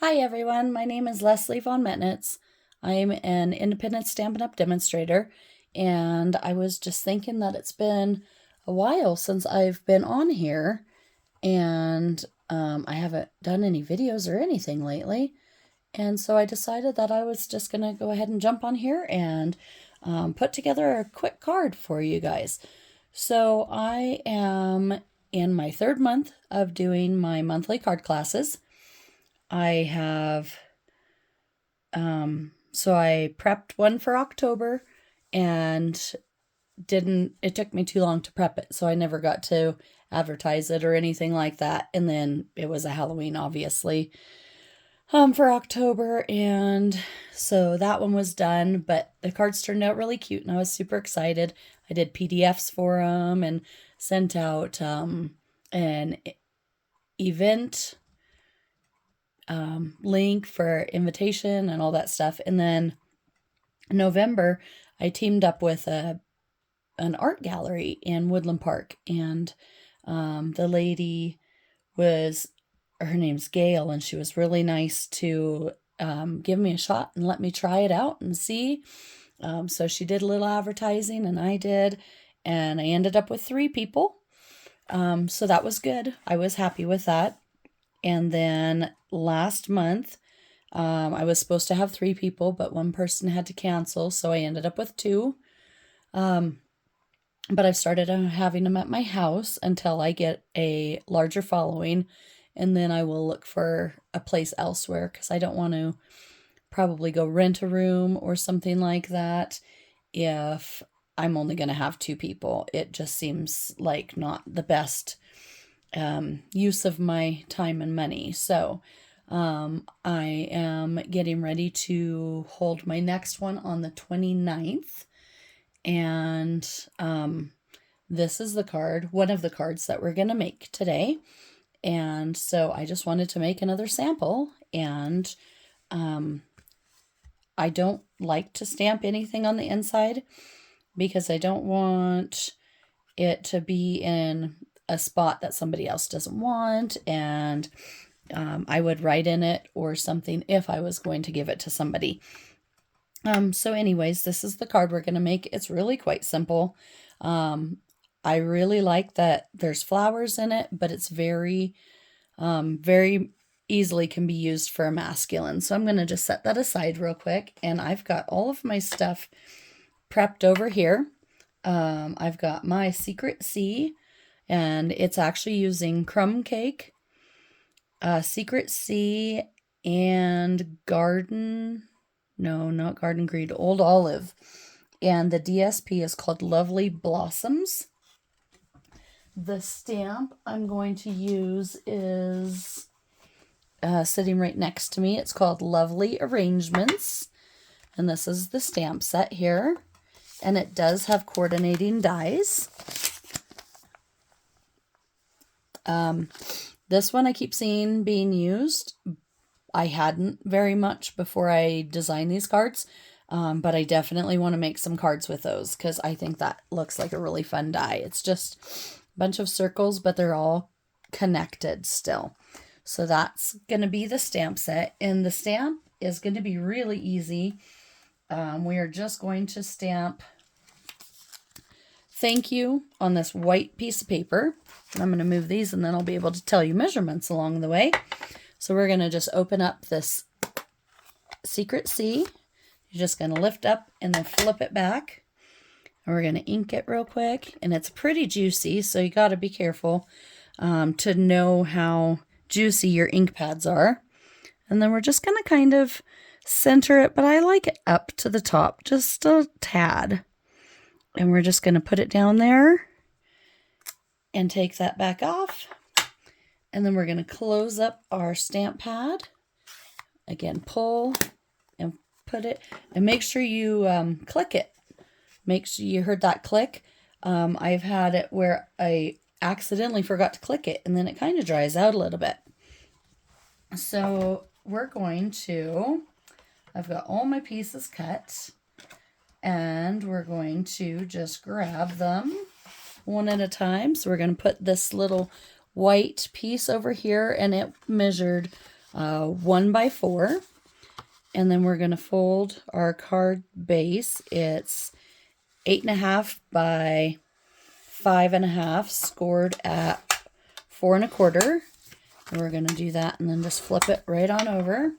Hi everyone, my name is Leslie von Metnitz. I'm an independent Stampin' Up! Demonstrator, and I was just thinking that it's been a while since I've been on here, and I haven't done any videos or anything lately, and so I decided that I was just going to go ahead and jump on here and put together a quick card for you guys. So I am in my third month of doing my monthly card classes. I have so I prepped one for October and it took me too long to prep it, so I never got to advertise it or anything like that. And then it was a Halloween, obviously, for October, and so that one was done, but the cards turned out really cute and I was super excited. I did PDFs for them and sent out an event link for invitation and all that stuff. And then in November, I teamed up with an art gallery in Woodland Park, and the lady her name's Gail, and she was really nice to give me a shot and let me try it out and see. So she did a little advertising, and I did, and I ended up with 3 people. So that was good. I was happy with that. And then last month, I was supposed to have 3 people, but one person had to cancel, so I ended up with 2. But I've started having them at my house until I get a larger following, and then I will look for a place elsewhere because I don't want to probably go rent a room or something like that if I'm only going to have 2 people. It just seems like not the best use of my time and money. So I am getting ready to hold my next one on the 29th. And this is one of the cards that we're going to make today. And so I just wanted to make another sample. And I don't like to stamp anything on the inside because I don't want it to be in a spot that somebody else doesn't want, and I would write in it or something if I was going to give it to somebody. So anyways, this is the card we're going to make. It's really quite simple. I really like that there's flowers in it, but it's very easily can be used for a masculine. So I'm going to just set that aside real quick, and I've got all of my stuff prepped over here. I've got my Secret C, and it's actually using Crumb Cake, Secret C, and not Garden Greed, Old Olive. And the DSP is called Lovely Blossoms. The stamp I'm going to use is sitting right next to me. It's called Lovely Arrangements. And this is the stamp set here. And it does have coordinating dies. This one I keep seeing being used. I hadn't very much before I designed these cards, but I definitely want to make some cards with those because I think that looks like a really fun die. It's just a bunch of circles, but they're all connected still. So that's going to be the stamp set, and the stamp is going to be really easy. We are just going to stamp thank you on this white piece of paper. And I'm going to move these, and then I'll be able to tell you measurements along the way. So we're going to just open up this Secret C. You're just going to lift up and then flip it back. And we're going to ink it real quick. And it's pretty juicy, so you got to be careful to know how juicy your ink pads are. And then we're just going to kind of center it, but I like it up to the top, just a tad. And we're just going to put it down there and take that back off. And then we're going to close up our stamp pad. Again, pull and put it, and make sure you click it. Make sure you heard that click. I've had it where I accidentally forgot to click it, and then it kind of dries out a little bit. So we're going to, I've got all my pieces cut, and we're going to just grab them one at a time. So we're going to put this little white piece over here, and it measured 1 by 4. And then we're going to fold our card base. It's 8.5 by 5.5, scored at 4 1/4. And we're going to do that and then just flip it right on over.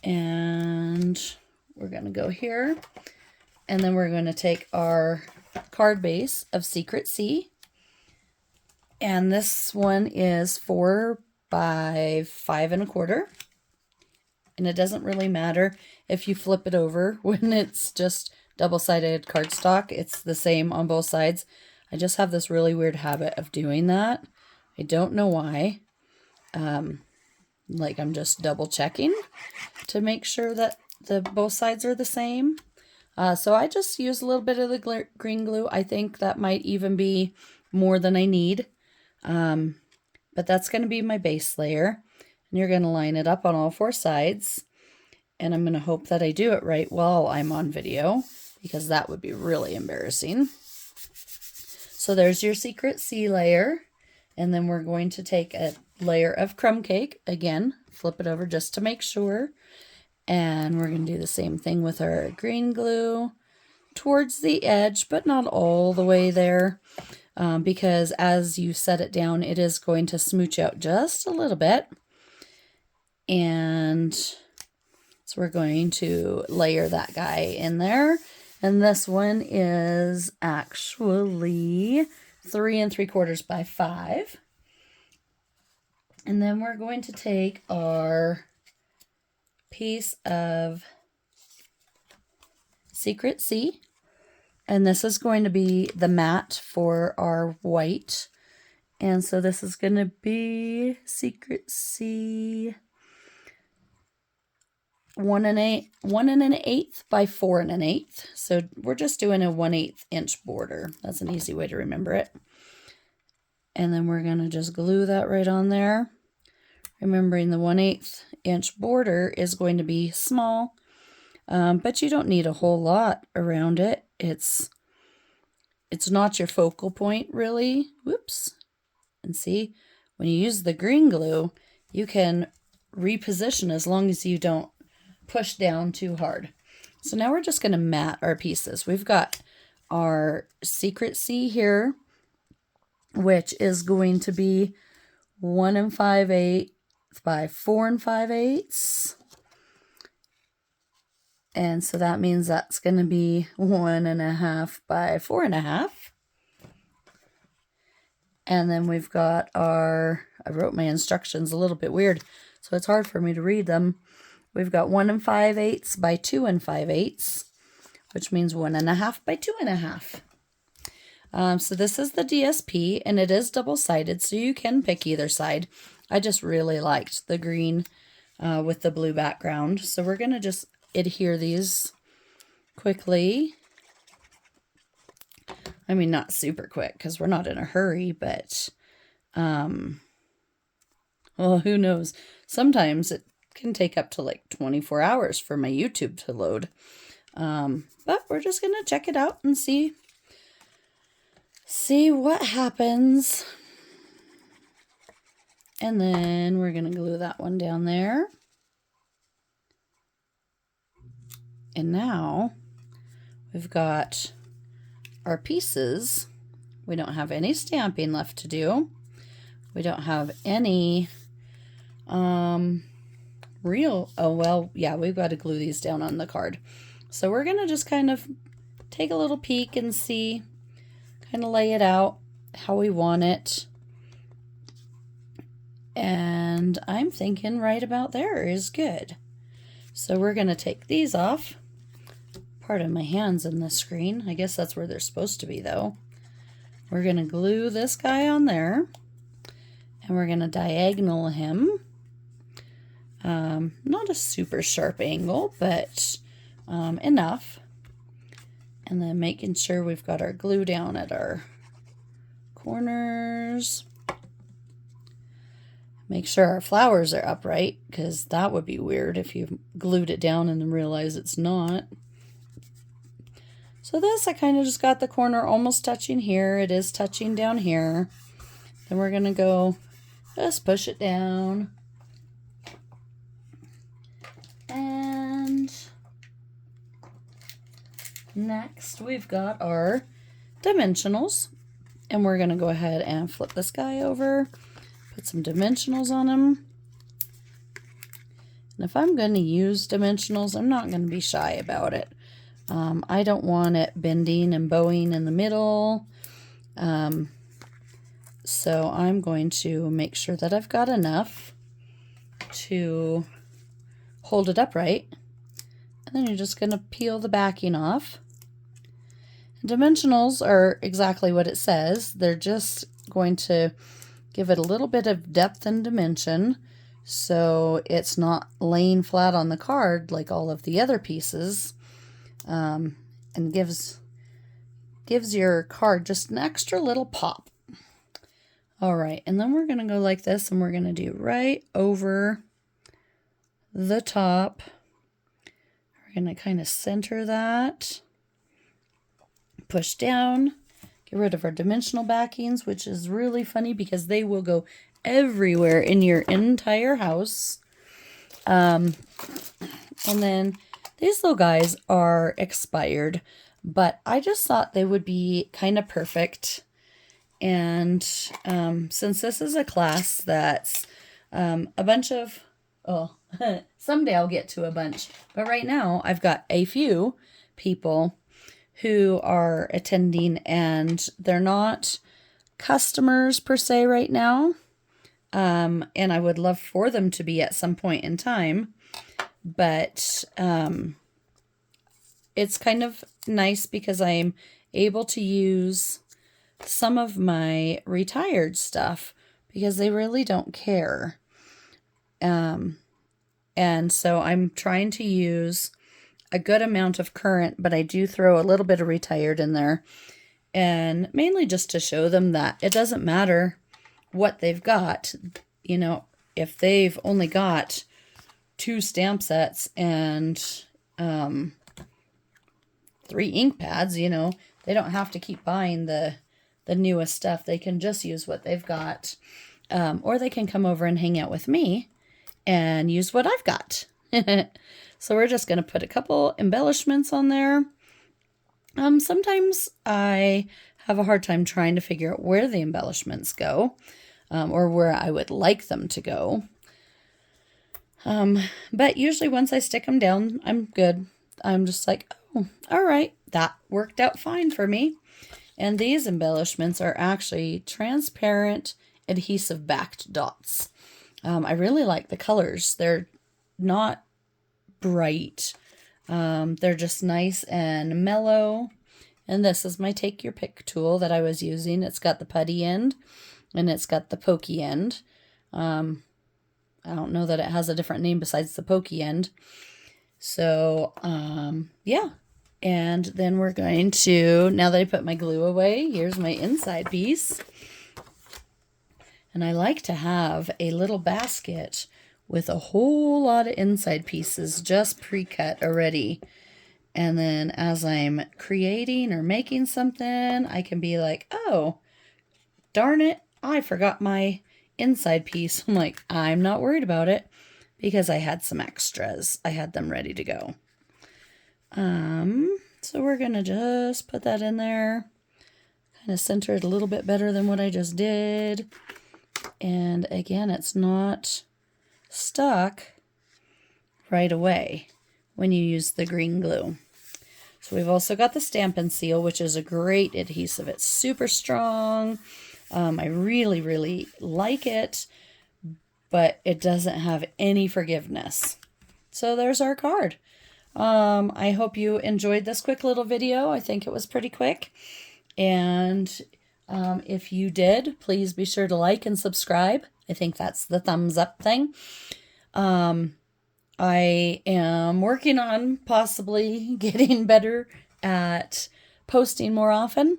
And we're going to go here. And then we're going to take our card base of Secret Sea. And this one is 4 by 5 1/4. And it doesn't really matter if you flip it over when it's just double-sided cardstock. It's the same on both sides. I just have this really weird habit of doing that. I don't know why. Like I'm just double checking to make sure that both sides are the same. So I just use a little bit of the green glue. I think that might even be more than I need. But that's going to be my base layer. And you're going to line it up on all 4 sides. And I'm going to hope that I do it right while I'm on video, because that would be really embarrassing. So there's your Secret Sea layer. And then we're going to take a layer of crumb cake. Again, flip it over just to make sure. And we're going to do the same thing with our green glue towards the edge, but not all the way there. Because as you set it down, it is going to smooch out just a little bit. And so we're going to layer that guy in there. And this one is actually 3 3/4 by 5. And then we're going to take our piece of Secret Sea. And this is going to be the mat for our white. And so this is going to be Secret Sea 1 1/8 by 4 1/8. So we're just doing a 1/8 inch border. That's an easy way to remember it. And then we're going to just glue that right on there. Remembering the 1/8 inch border is going to be small, but you don't need a whole lot around it. It's not your focal point really. Whoops. And see, when you use the green glue, you can reposition as long as you don't push down too hard. So now we're just going to mat our pieces. We've got our Secret Sea here, which is going to be 1 5/8 by 4 5/8. And so that means that's going to be 1 1/2 by 4 1/2. And then we've got our, I wrote my instructions a little bit weird, so it's hard for me to read them. We've got 1 5/8 by 2 5/8, which means 1 1/2 by 2 1/2. So this is the DSP, and it is double-sided, so you can pick either side. I just really liked the green with the blue background. So we're going to just adhere these quickly. I mean, not super quick because we're not in a hurry, but, well, who knows? Sometimes it can take up to like 24 hours for my YouTube to load. But we're just going to check it out and see what happens. And then we're going to glue that one down there. And now we've got our pieces. We don't have any stamping left to do. We don't have any real, oh well, yeah, we've got to glue these down on the card. So we're going to just kind of take a little peek and see, kind of lay it out how we want it. And I'm thinking right about there is good. So we're going to take these off. Pardon my hands in the screen. I guess that's where they're supposed to be though. We're going to glue this guy on there. And we're going to diagonal him. Not a super sharp angle, but enough. And then making sure we've got our glue down at our corners. Make sure our flowers are upright, because that would be weird if you glued it down and then realize it's not. So this, I kind of just got the corner almost touching here. It is touching down here. Then we're going to go just push it down. And next we've got our dimensionals. And we're going to go ahead and flip this guy over, put some dimensionals on him. And if I'm going to use dimensionals, I'm not going to be shy about it. I don't want it bending and bowing in the middle. So I'm going to make sure that I've got enough to hold it upright. And then you're just going to peel the backing off. Dimensionals are exactly what it says. They're just going to give it a little bit of depth and dimension so it's not laying flat on the card like all of the other pieces, and gives your card just an extra little pop. All right, and then we're going to go like this, and we're going to do right over the top. We're going to kind of center that. Push down, get rid of our dimensional backings, which is really funny because they will go everywhere in your entire house. And then these little guys are expired, but I just thought they would be kind of perfect. And since this is a class that's a bunch of, oh, someday I'll get to a bunch, but right now I've got a few people who are attending, and they're not customers per se right now. And I would love for them to be at some point in time, but it's kind of nice because I'm able to use some of my retired stuff because they really don't care. And so I'm trying to use a good amount of current, but I do throw a little bit of retired in there, and mainly just to show them that it doesn't matter what they've got. You know, if they've only got 2 stamp sets and 3 ink pads, you know, they don't have to keep buying the newest stuff. They can just use what they've got, or they can come over and hang out with me and use what I've got. So we're just going to put a couple embellishments on there. Sometimes I have a hard time trying to figure out where the embellishments go, or where I would like them to go. But usually once I stick them down, I'm good. I'm just like, oh, all right, that worked out fine for me. And these embellishments are actually transparent adhesive backed dots. I really like the colors. They're not bright. They're just nice and mellow. And this is my take your pick tool that I was using. It's got the putty end and it's got the pokey end. I don't know that it has a different name besides the pokey end. So, yeah. And then we're going to, now that I put my glue away, here's my inside piece. And I like to have a little basket with a whole lot of inside pieces just pre-cut already. And then as I'm creating or making something, I can be like, oh, darn it, I forgot my inside piece. I'm like, I'm not worried about it because I had some extras. I had them ready to go. So we're going to just put that in there. Kind of center it a little bit better than what I just did. And again, it's not stuck right away when you use the green glue. So we've also got the Stampin' Seal, which is a great adhesive. It's super strong. I really, really like it, but it doesn't have any forgiveness. So there's our card. I hope you enjoyed this quick little video. I think it was pretty quick. And if you did, please be sure to like and subscribe. I think that's the thumbs up thing. I am working on possibly getting better at posting more often.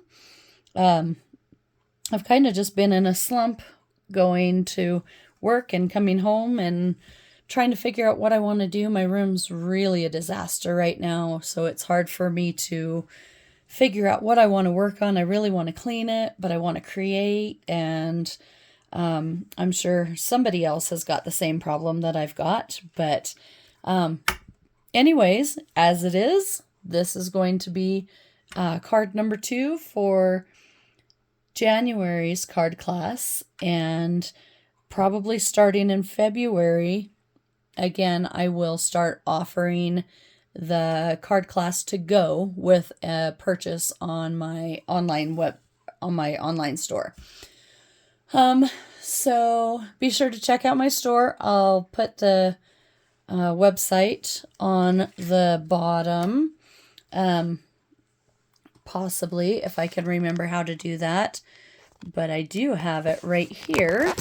I've kind of just been in a slump going to work and coming home and trying to figure out what I want to do. My room's really a disaster right now, so it's hard for me to figure out what I want to work on. I really want to clean it, but I want to create, and I'm sure somebody else has got the same problem that I've got, but anyways, as it is, this is going to be card number 2 for January's card class, and probably starting in February, again, I will start offering the card class to go with a purchase on my online store. So be sure to check out my store. I'll put the website on the bottom, possibly, if I can remember how to do that, but I do have it right here.